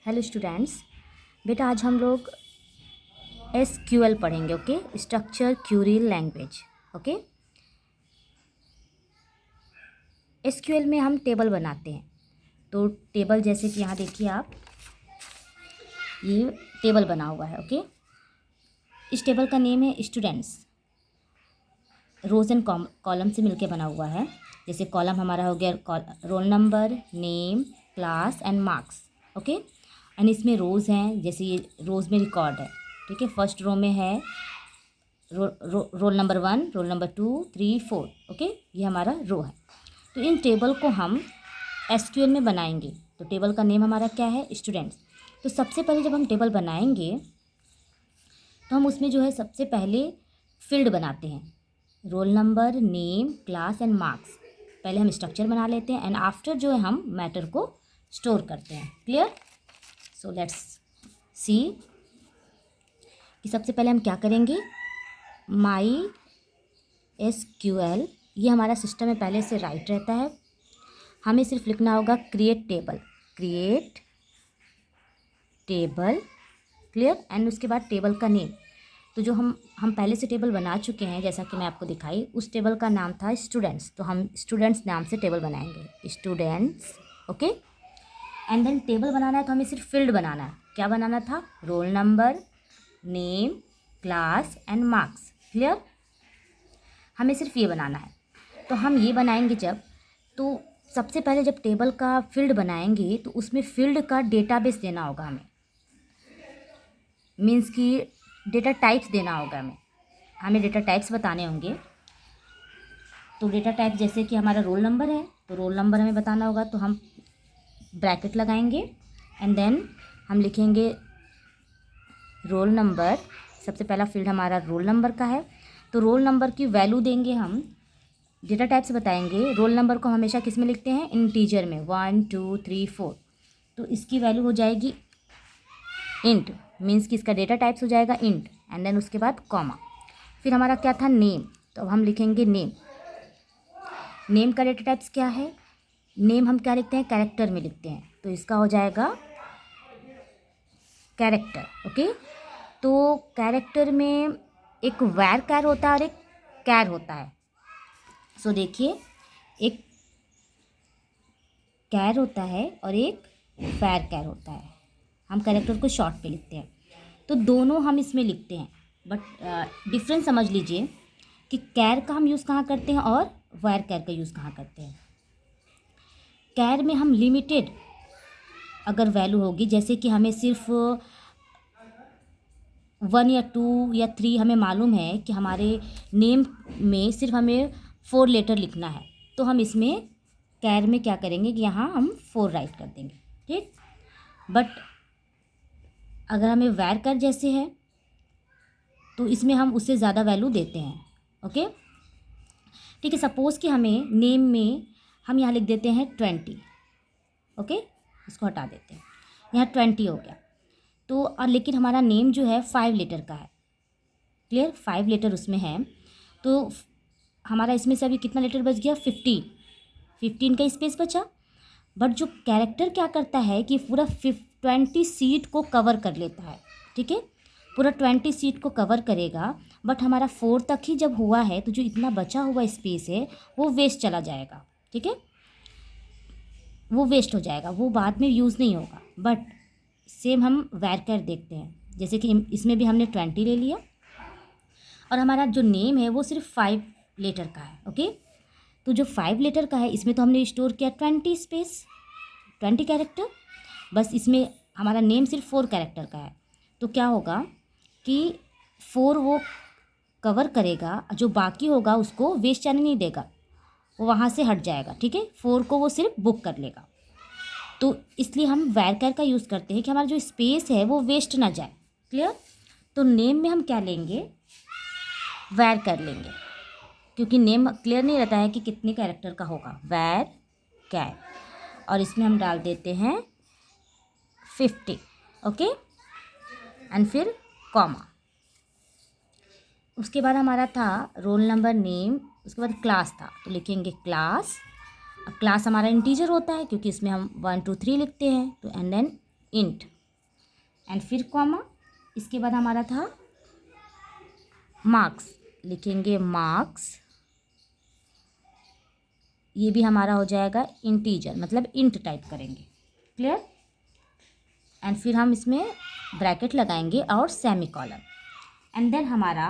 Hello students, बेटा आज हम लोग एसक्यूएल पढ़ेंगे। Okay, structure Curie language. Okay, SQL में हम टेबल बनाते हैं। तो टेबल जैसे कि यहाँ देखिए आप, ये टेबल बना हुआ है। ओके, इस टेबल का नेम है स्टूडेंट्स। रोज एंड कॉलम से मिलके बना हुआ है। जैसे कॉलम हमारा हो गया roll number, name, class and marks. Okay, and इसमें रोज़ हैं, जैसे ये रोज़ में रिकॉर्ड है। ठीक है, फर्स्ट रो में है roll number 1, roll number 2, 3, 4। Okay, ये हमारा रो है। तो इन टेबल को हम एसक्यूएल में बनाएंगे। तो टेबल का नेम हमारा क्या है? स्टूडेंट्स। तो सबसे पहले जब हम टेबल बनाएंगे तो हम उसमें जो है सबसे पहले फील्ड बनाते हैं, roll number, name, class and marks. पहले हम स्ट्रक्चर बना लेते हैं एंड आफ्टर जो है हम मैटर को स्टोर करते हैं। क्लियर? सो लेट्स सी कि सबसे पहले हम क्या करेंगे। माई एसक्यूएल, ये हमारा सिस्टम में पहले से राइट रहता है। हमें सिर्फ लिखना होगा create table, create table. Clear? And उसके बाद टेबल का नेम। तो जो हम पहले से टेबल बना चुके हैं, जैसा कि मैं आपको दिखाई, उस टेबल का नाम था स्टूडेंट्स। तो हम स्टूडेंट्स नाम से टेबल बनाएंगे, students. Okay, and then table बनाना है तो हमें सिर्फ फील्ड बनाना है। क्या बनाना था? Roll number, name, class and marks. Clear? हमें सिर्फ ये बनाना है। तो हम ये बनाएंगे जब, तो सबसे पहले जब टेबल का फील्ड बनाएंगे तो उसमें फील्ड का डेटाबेस देना होगा हमें, मीन्स कि डेटा टाइप्स देना होगा हमें डेटा टाइप्स बताने होंगे। तो डेटा टाइप जैसे कि हमारा रोल नंबर है, तो रोल नंबर हमें बताना होगा। तो हम ब्रैकेट लगाएंगे एंड देन हम लिखेंगे रोल नंबर। सबसे पहला फील्ड हमारा रोल नंबर का है, तो रोल नंबर की वैल्यू देंगे हम। डेटा टाइप से बताएंगे, रोल नंबर को हमेशा किस में लिखते हैं? इंटीजर में, 1 2 3 4। तो इसकी वैल्यू हो जाएगी इंट, मीन्स कि इसका डेटा टाइप्स हो जाएगा इंट। एंड देन उसके बाद कॉमा। फिर हमारा क्या था? नेम। तो अब हम लिखेंगे नेम। नेम का डेटा टाइप्स क्या है? नेम हम क्या लिखते हैं? कैरेक्टर में लिखते हैं, तो इसका हो जाएगा कैरेक्टर। ओके, तो कैरेक्टर में एक वैर कैर होता है और एक कैर होता है। सो देखिए, एक कैर होता है और एक वैर कैर होता है। हम कैरेक्टर को शॉर्ट पे लिखते हैं, तो दोनों हम इसमें लिखते हैं। बट डिफरेंस समझ लीजिए कि कैर का हम यूज़ कहाँ करते हैं और वैर कैर का यूज़ कहाँ करते हैं। कैर में हम लिमिटेड अगर वैल्यू होगी, जैसे कि हमें सिर्फ 1 या 2 या 3 हमें मालूम है कि हमारे नेम में सिर्फ हमें 4 लेटर लिखना है, तो हम इसमें कैर में क्या करेंगे कि यहाँ हम 4 राइट कर देंगे। ठीक, बट अगर हमें वैर कैर जैसे है तो इसमें हम उससे ज़्यादा वैल्यू देते हैं। ओके, ठीक है। सपोज़ कि हमें नेम में हम यहाँ लिख देते हैं 20। ओके, इसको हटा देते हैं, यहाँ 20 हो गया। तो और लेकिन हमारा नेम जो है 5 लेटर का है। क्लियर? 5 लेटर उसमें है, तो हमारा इसमें से अभी कितना लेटर बच गया? 15 का स्पेस बचा। बट जो कैरेक्टर क्या करता है कि पूरा 20 सीट को कवर कर लेता है। ठीक है, पूरा 20 सीट को कवर करेगा, बट हमारा 4 तक ही जब हुआ है तो जो इतना बचा हुआ स्पेस है वो वेस्ट चला जाएगा। ठीक है, वो वेस्ट हो जाएगा, वो बाद में यूज़ नहीं होगा। बट सेम हम वैर कैर देखते हैं, जैसे कि इसमें भी हमने 20 ले लिया और हमारा जो नेम है वो सिर्फ 5 लेटर का है। ओके, तो जो 5 लेटर का है इसमें तो हमने स्टोर किया 20 स्पेस, 20 कैरेक्टर। बस इसमें हमारा नेम सिर्फ 4 कैरेक्टर का है, तो क्या होगा कि 4 वो कवर करेगा, जो बाकी होगा उसको वेस्ट जाने नहीं देगा, वो वहाँ से हट जाएगा। ठीक है, 4 को वो सिर्फ बुक कर लेगा। तो इसलिए हम वैर कैर का यूज़ करते हैं कि हमारा जो स्पेस है वो वेस्ट ना जाए। क्लियर? तो नेम में हम क्या लेंगे? वैर कैर लेंगे, क्योंकि नेम क्लियर नहीं रहता है कि कितने कैरेक्टर का होगा। वैर कैर, और इसमें हम डाल देते हैं 50। ओके, एंड फिर कॉमा। उसके बाद हमारा था रोल नंबर, नेम, उसके बाद क्लास था, तो लिखेंगे क्लास। अब क्लास हमारा इंटीजर होता है क्योंकि इसमें हम 1 2 3 लिखते हैं, तो एंड देन इंट। एंड फिर कॉमा, इसके बाद हमारा था मार्क्स, लिखेंगे मार्क्स, ये भी हमारा हो जाएगा इंटीजर, मतलब इंट टाइप करेंगे। क्लियर? एंड फिर हम इसमें ब्रैकेट लगाएंगे और सेमी कॉलन, एंड देन हमारा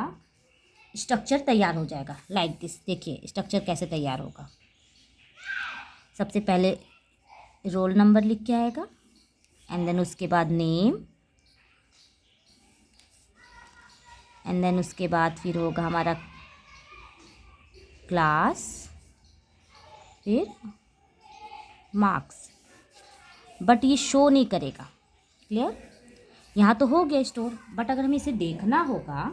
स्ट्रक्चर तैयार हो जाएगा लाइक दिस। देखिए स्ट्रक्चर कैसे तैयार होगा। सबसे पहले रोल नंबर लिख के आएगा, एंड देन उसके बाद नेम, एंड देन उसके बाद फिर होगा हमारा क्लास, फिर मार्क्स, बट ये शो नहीं करेगा। क्लियर? यहाँ तो हो गया स्टोर, बट अगर हमें इसे देखना होगा,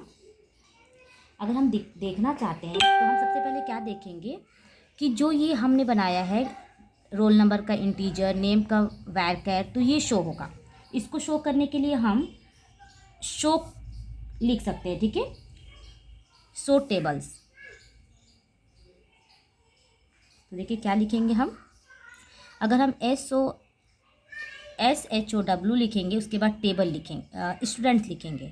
अगर हम देखना चाहते हैं तो हम सबसे पहले क्या देखेंगे कि जो ये हमने बनाया है रोल नंबर का इंटीजर, नेम का वैरचर, तो ये शो होगा। इसको शो करने के लिए हम शो लिख सकते हैं, ठीक है, शो टेबल्स। तो देखिए क्या लिखेंगे हम, अगर हम SHOW लिखेंगे, उसके बाद टेबल लिखेंगे, स्टूडेंट लिखेंगे,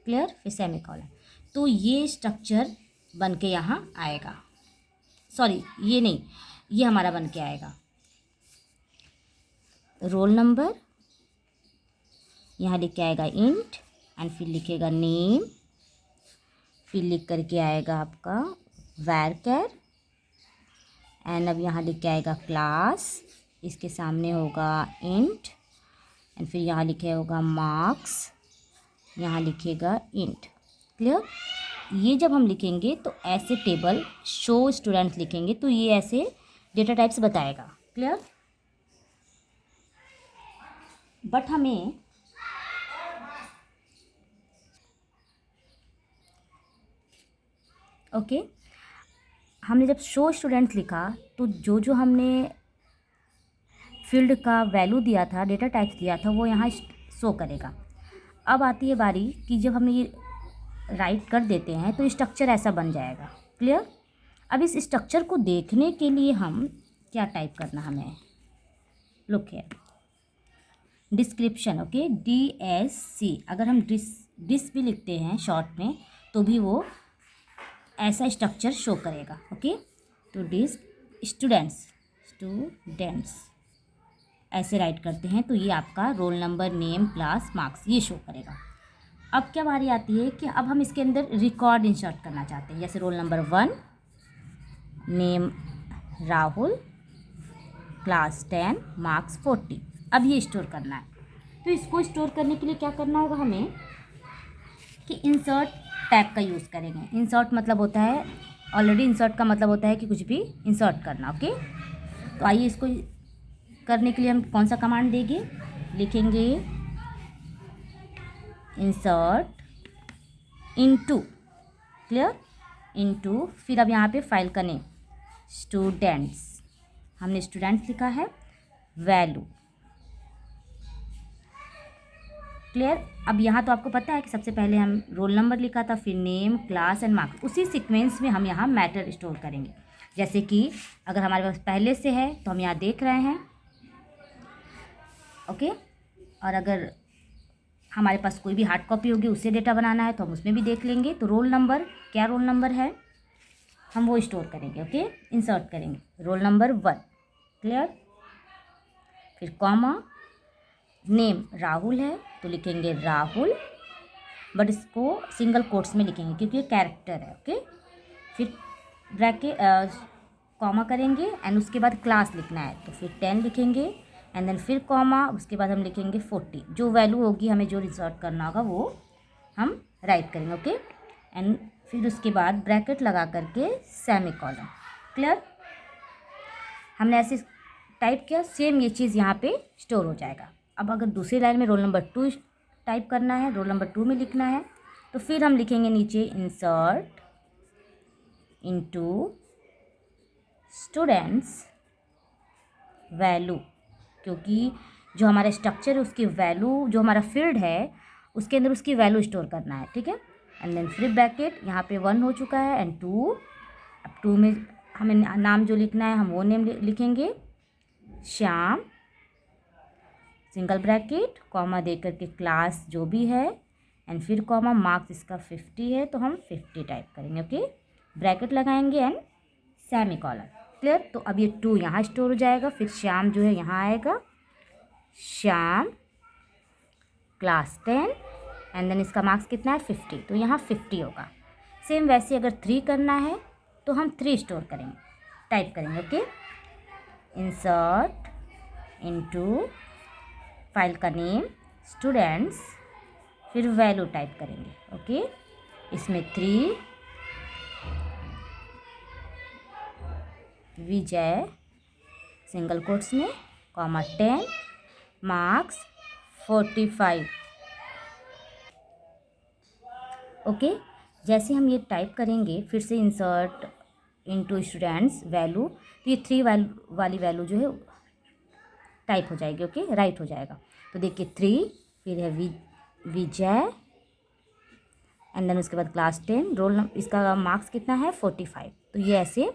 क्लियर, फिर सेमीकोलन, तो ये स्ट्रक्चर बन के यहाँ आएगा। सॉरी ये नहीं, ये हमारा बन के आएगा रोल नंबर, यहाँ लिख के आएगा इंट, एंड फिर लिखेगा नेम, फिर लिख करके आएगा आपका वैरचर, एंड अब यहाँ लिख के आएगा क्लास, इसके सामने होगा इंट, एंड फिर यहाँ लिखे होगा मार्क्स, यहाँ लिखेगा इंट। क्लियर? ये जब हम लिखेंगे तो ऐसे टेबल शो स्टूडेंट लिखेंगे तो ये ऐसे डेटा टाइप्स बताएगा। क्लियर? बट हमें ओके हमने जब शो स्टूडेंट लिखा तो जो जो हमने फील्ड का वैल्यू दिया था, डेटा टाइप्स दिया था, वो यहाँ शो करेगा। अब आती है बारी कि जब हम ये राइट कर देते हैं तो स्ट्रक्चर ऐसा बन जाएगा। क्लियर? अब इस स्ट्रक्चर को देखने के लिए हम क्या टाइप करना हमें, look here, description, okay, DSC। अगर हम डिस भी लिखते हैं शॉर्ट में तो भी वो ऐसा स्ट्रक्चर शो करेगा। ओके, तो डिस स्टूडेंट्स ऐसे राइट करते हैं तो ये आपका roll number, name, class, marks ये शो करेगा। अब क्या बारी आती है कि अब हम इसके अंदर रिकॉर्ड इंसर्ट करना चाहते हैं, जैसे roll number 1, name Rahul, class 10, marks 40। अब ये स्टोर करना है, तो इसको स्टोर करने के लिए क्या करना होगा हमें कि इंसर्ट टैग का यूज़ करेंगे। इंसर्ट मतलब होता है, ऑलरेडी इंसर्ट का मतलब होता है कि कुछ भी इंसर्ट करना। ओके, तो आइए इसको करने के लिए हम कौन सा कमांड देंगे, लिखेंगे इंसर्ट इनटू, क्लियर, इनटू, फिर अब यहाँ पे फाइल का नेम स्टूडेंट्स, हमने स्टूडेंट्स लिखा है, वैल्यू। क्लियर? अब यहाँ तो आपको पता है कि सबसे पहले हम रोल नंबर लिखा था, फिर नेम, क्लास एंड मार्क्स, उसी सीक्वेंस में हम यहाँ मैटर स्टोर करेंगे। जैसे कि अगर हमारे पास पहले से है तो हम यहाँ देख रहे हैं, ओके, और अगर हमारे पास कोई भी हार्ड कॉपी होगी उससे डेटा बनाना है तो हम उसमें भी देख लेंगे। तो रोल नंबर, क्या रोल नंबर है हम वो स्टोर करेंगे। ओके, इंसर्ट करेंगे रोल नंबर 1, क्लियर, फिर कॉमा, नेम राहुल है तो लिखेंगे राहुल, बट इसको सिंगल कोट्स में लिखेंगे क्योंकि ये कैरेक्टर है। ओके, फिर ब्रैकेट कॉमा करेंगे एंड उसके बाद क्लास लिखना है तो फिर 10 लिखेंगे, एंड देन फिर कॉमा, उसके बाद हम लिखेंगे 40। जो वैल्यू होगी हमें जो इंसर्ट करना होगा वो हम राइट करेंगे। ओके, एंड फिर उसके बाद ब्रैकेट लगा करके सेमीकोलन। क्लियर? हमने ऐसे टाइप किया, सेम ये चीज़ यहाँ पे स्टोर हो जाएगा। अब अगर दूसरी लाइन में रोल नंबर 2 टाइप करना है, रोल नंबर 2 में लिखना है, तो फिर हम लिखेंगे नीचे इंसर्ट इनटू स्टूडेंट्स वैल्यू, क्योंकि जो हमारा स्ट्रक्चर है उसकी वैल्यू, जो हमारा फील्ड है उसके अंदर उसकी वैल्यू स्टोर करना है। ठीक है, एंड देन फिर ब्रैकेट, यहाँ पे 1 हो चुका है एंड 2, अब 2 में हमें नाम जो लिखना है हम वो नेम लिखेंगे, श्याम, सिंगल ब्रैकेट, कॉमा दे करके क्लास जो भी है, एंड फिर कॉमा, मार्क्स इसका 50 है तो हम 50 टाइप करेंगे। ओके, ब्रैकेट लगाएंगे एंड सेमीकोलन। क्लियर। तो अब ये 2 यहाँ स्टोर हो जाएगा, फिर श्याम जो है यहाँ आएगा, श्याम क्लास 10, एंड देन इसका मार्क्स कितना है 50, तो यहाँ 50 होगा। सेम वैसे अगर 3 करना है तो हम 3 स्टोर करेंगे, टाइप करेंगे। ओके, इंसर्ट इनटू फाइल का नेम स्टूडेंट्स, फिर वैल्यू टाइप करेंगे। ओके, इसमें 3 विजय सिंगल कोट्स में, कॉमा 10, मार्क्स 45। ओके, जैसे हम ये टाइप करेंगे फिर से इंसर्ट इनटू स्टूडेंट्स वैल्यू, तो ये 3 वाली वैल्यू जो है टाइप हो जाएगी। ओके, राइट हो जाएगा। तो देखिए 3, फिर है विजय, एंड देन उसके बाद क्लास 10, रोल नंबर, इसका मार्क्स कितना है 45। तो ये ऐसे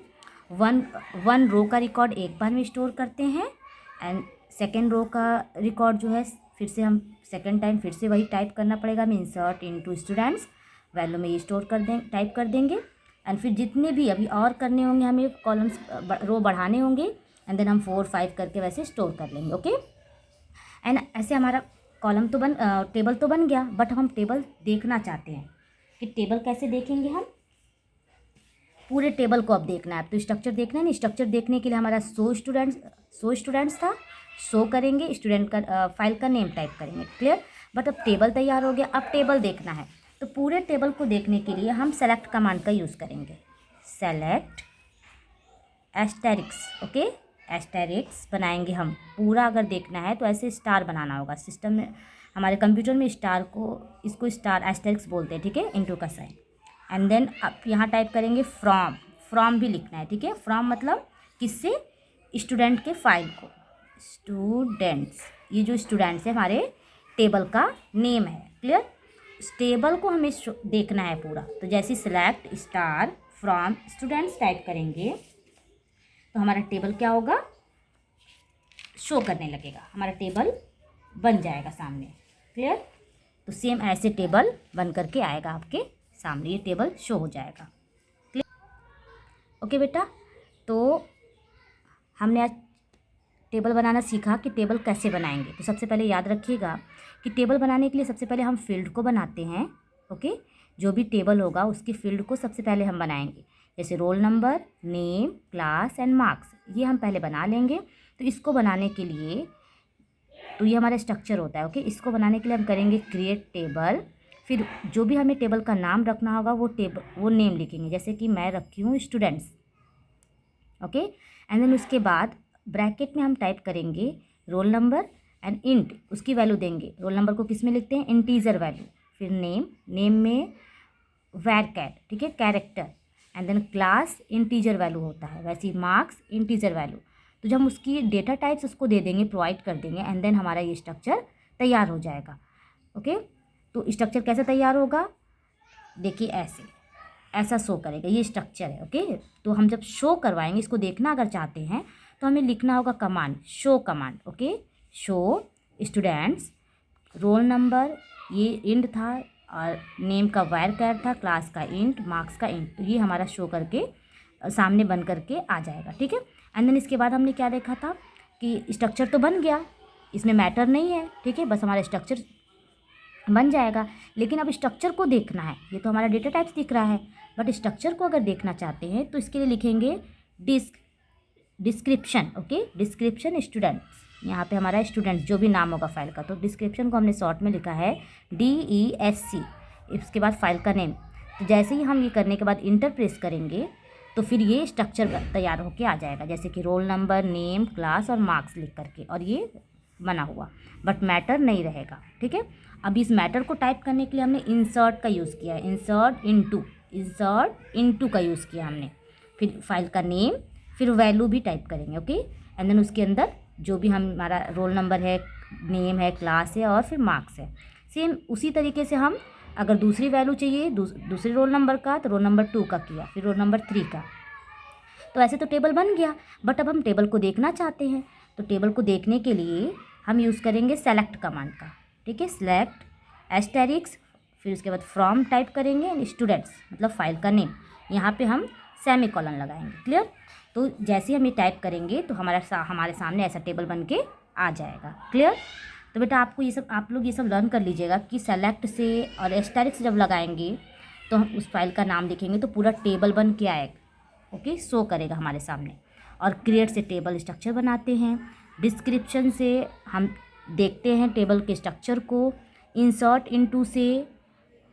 वन रो का रिकॉर्ड एक बार में स्टोर करते हैं, एंड सेकेंड रो का रिकॉर्ड जो है फिर से हम सेकेंड टाइम फिर से वही टाइप करना पड़ेगा। हमें इंसर्ट इनटू स्टूडेंट्स वैल्यू में ये स्टोर कर दें, टाइप कर देंगे, एंड फिर जितने भी अभी और करने होंगे, हमें कॉलम्स रो बढ़ाने होंगे, एंड देन हम 4, 5 करके वैसे स्टोर कर लेंगे। ओके, एंड ऐसे हमारा कॉलम तो टेबल तो बन गया, बट हम टेबल देखना चाहते हैं कि टेबल कैसे देखेंगे हम, पूरे टेबल को अब देखना है। तो स्ट्रक्चर देखना है ना, स्ट्रक्चर देखने के लिए हमारा 100 स्टूडेंट्स था, शो करेंगे, स्टूडेंट का फाइल का नेम टाइप करेंगे। क्लियर। बट अब टेबल तैयार हो गया, अब टेबल देखना है, तो पूरे टेबल को देखने के लिए हम सेलेक्ट कमांड का यूज़ करेंगे, सेलेक्ट एस्टेरिक्स। ओके, एस्टेरिक्स बनाएंगे हम, पूरा अगर देखना है तो ऐसे स्टार बनाना होगा। सिस्टम में हमारे कंप्यूटर में स्टार को, इसको स्टार एस्टेरिक्स बोलते हैं, ठीक है, इनटू का साइन। एंड देन आप यहाँ टाइप करेंगे फ्रॉम भी लिखना है, ठीक है। फ्रॉम मतलब किससे, स्टूडेंट के फाइल को, स्टूडेंट्स, ये जो स्टूडेंट्स है हमारे टेबल का नेम है। क्लियर। टेबल को हमें देखना है पूरा, तो जैसे select star from students type करेंगे तो हमारा टेबल क्या होगा, शो करने लगेगा, हमारा टेबल बन जाएगा सामने। क्लियर। तो सेम ऐसे टेबल बन करके आएगा आपके सामने, ये टेबल शो हो जाएगा। क्लियर। ओके बेटा, तो हमने आज टेबल बनाना सीखा कि टेबल कैसे बनाएंगे। तो सबसे पहले याद रखिएगा कि टेबल बनाने के लिए सबसे पहले हम फील्ड को बनाते हैं। ओके, जो भी टेबल होगा उसकी फील्ड को सबसे पहले हम बनाएंगे, जैसे roll number, name, class and marks, ये हम पहले बना लेंगे। तो इसको बनाने के लिए, तो ये हमारा स्ट्रक्चर होता है। ओके, इसको बनाने के लिए हम करेंगे क्रिएट टेबल, फिर जो भी हमें टेबल का नाम रखना होगा वो नेम लिखेंगे, जैसे कि मैं रखी हूँ स्टूडेंट्स। ओके, एंड देन उसके बाद ब्रैकेट में हम टाइप करेंगे रोल नंबर एंड इंट, उसकी वैल्यू देंगे। रोल नंबर को किस में लिखते हैं, इंटीजर वैल्यू। फिर नेम में वैरकैट, ठीक है, character. And then class integer value होता है, वैसे ही मार्क्स इंटीजर वैल्यू। तो जब हम उसकी डेटा टाइप्स उसको दे देंगे, प्रोवाइड कर देंगे, एंड देन हमारा ये स्ट्रक्चर तैयार हो जाएगा। ओके, तो स्ट्रक्चर कैसे तैयार होगा, देखिए ऐसा शो करेगा, ये स्ट्रक्चर है। ओके, तो हम जब शो करवाएंगे, इसको देखना अगर चाहते हैं तो हमें लिखना होगा command, show command. Okay, show students, roll number ये इंट था, और नेम का वैरकैट था, क्लास का इंट, मार्क्स का इंट। तो ये हमारा शो करके सामने बन करके आ जाएगा। ठीक है। एंड देन इसके बाद हमने क्या देखा था कि स्ट्रक्चर तो बन गया, इसमें मैटर नहीं है, ठीक है, बस हमारा स्ट्रक्चर बन जाएगा। लेकिन अब स्ट्रक्चर को देखना है, ये तो हमारा डेटा टाइप्स दिख रहा है, बट स्ट्रक्चर को अगर देखना चाहते हैं तो इसके लिए लिखेंगे डिस्क्रिप्शन। ओके, डिस्क्रिप्शन स्टूडेंट्स, यहाँ पे हमारा स्टूडेंट जो भी नाम होगा फाइल का, तो डिस्क्रिप्शन को हमने शॉर्ट में लिखा है DESC। इसके बाद फाइल का नेम। तो जैसे ही हम ये करने के बाद इंटर प्रेस करेंगे तो फिर ये स्ट्रक्चर तैयार होके आ जाएगा, जैसे कि रोल नंबर, नेम, क्लास और मार्क्स लिख करके, और ये बना हुआ, बट मैटर नहीं रहेगा। ठीक है। अब इस मैटर को टाइप करने के लिए हमने इंसर्ट का यूज़ किया है, इंसर्ट इनटू का यूज़ किया हमने। फिर फाइल का नेम, फिर वैल्यू भी टाइप करेंगे। ओके, एंड देन उसके अंदर जो भी हमारा रोल नंबर है, नेम है, क्लास है और फिर मार्क्स है। सेम उसी तरीके से हम अगर दूसरी वैल्यू चाहिए दूसरे रोल नंबर का, तो रोल नंबर 2 का किया, फिर रोल नंबर 3 का। तो ऐसे तो टेबल बन गया, बट अब हम टेबल को देखना चाहते हैं। तो टेबल को देखने के लिए हम यूज़ करेंगे सेलेक्ट कमांड का। ठीक है, सेलेक्ट एस्टेरिक्स, फिर उसके बाद फ्रॉम टाइप करेंगे, स्टूडेंट्स मतलब फाइल का नेम, यहाँ पे हम सेमी कॉलन लगाएंगे। क्लियर। तो जैसे ही हम ये टाइप करेंगे तो हमारे सामने ऐसा टेबल बन के आ जाएगा। क्लियर। तो बेटा आपको ये सब, आप लोग ये सब लर्न कर लीजिएगा कि सेलेक्ट से और एस्टेरिक्स जब लगाएंगे तो हम उस फाइल का नाम लिखेंगे तो पूरा टेबल बन के आएगा। ओके, शो करेगा हमारे सामने। और क्रिएट से टेबल स्ट्रक्चर बनाते हैं, डिस्क्रिप्शन से हम देखते हैं टेबल के स्ट्रक्चर को, इंसर्ट इनटू से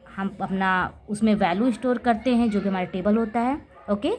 हम अपना उसमें वैल्यू स्टोर करते हैं जो भी हमारा टेबल होता है। ओके।